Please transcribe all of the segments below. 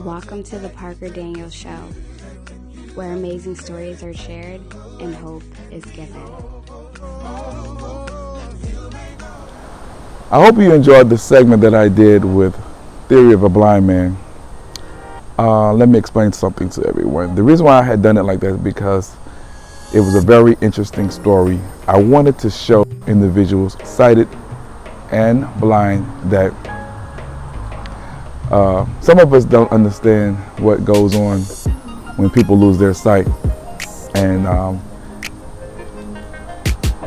Welcome to the Parker Daniels Show, where amazing stories are shared and hope is given. I hope you enjoyed the segment that I did with Theory of a Blind Man. Let me explain something to everyone. The reason why I had done it like that is because it was a very interesting story. I wanted to show individuals, sighted and blind, that some of us don't understand what goes on when people lose their sight. And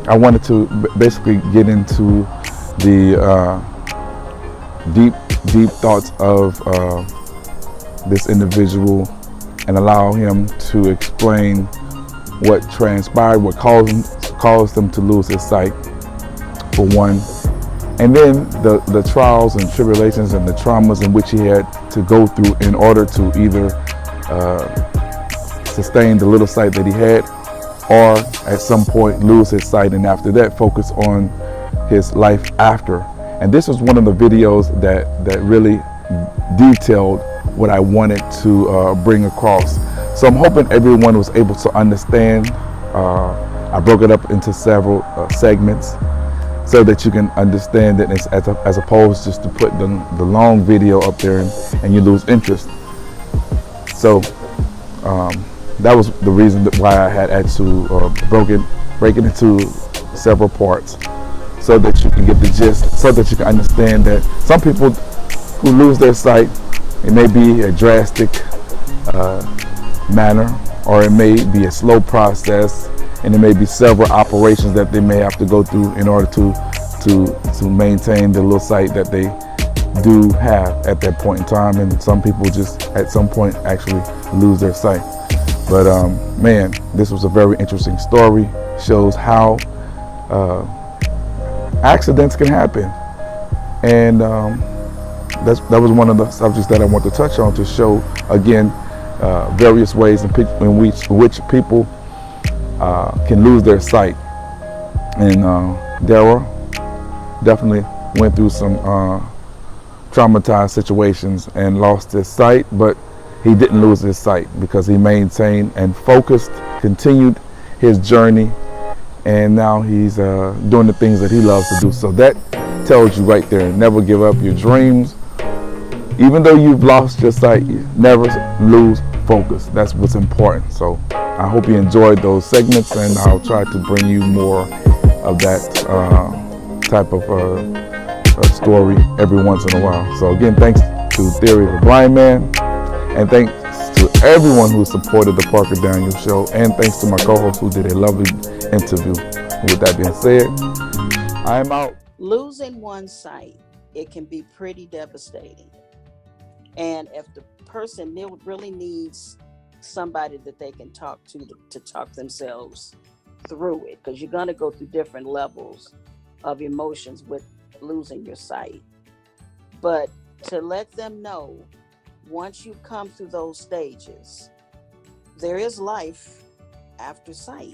I wanted to basically get into the deep thoughts of this individual and allow him to explain what transpired, what caused him to lose his sight, for one, and then the trials and tribulations and the traumas in which he had to go through in order to either sustain the little sight that he had, or at some point lose his sight, and after that focus on his life after. And this was one of the videos that really detailed what I wanted to bring across. So I'm hoping everyone was able to understand. I broke it up into several segments so that you can understand it, as opposed just to put the long video up there and you lose interest. So that was the reason why I had to break it into several parts, so that you can get the gist, so that you can understand that some people who lose their sight, it may be a drastic manner, or it may be a slow process, and it may be several operations that they may have to go through in order to maintain the little sight that they do have at that point in time. And some people just at some point actually lose their sight. But man, this was a very interesting story. Shows how accidents can happen, and that was one of the subjects that I want to touch on, to show again various ways in which people can lose their sight. And Daryl definitely went through some traumatized situations and lost his sight, but he didn't lose his sight because he maintained and focused, continued his journey, and now he's doing the things that he loves to do. So that tells you right there, never give up your dreams. Even though you've lost your sight, never lose focus. That's what's important. So I hope you enjoyed those segments, and I'll try to bring you more of that type of story every once in a while. So again, thanks to Theory of a Blind Man, and thanks to everyone who supported the Parker Daniels Show, and thanks to my co-host who did a lovely interview. And with that being said, I am out. Losing one's sight, it can be pretty devastating. And if the person really needs somebody that they can talk to talk themselves through it, because you're going to go through different levels of emotions with losing your sight. But to let them know, once you come through those stages, there is life after sight.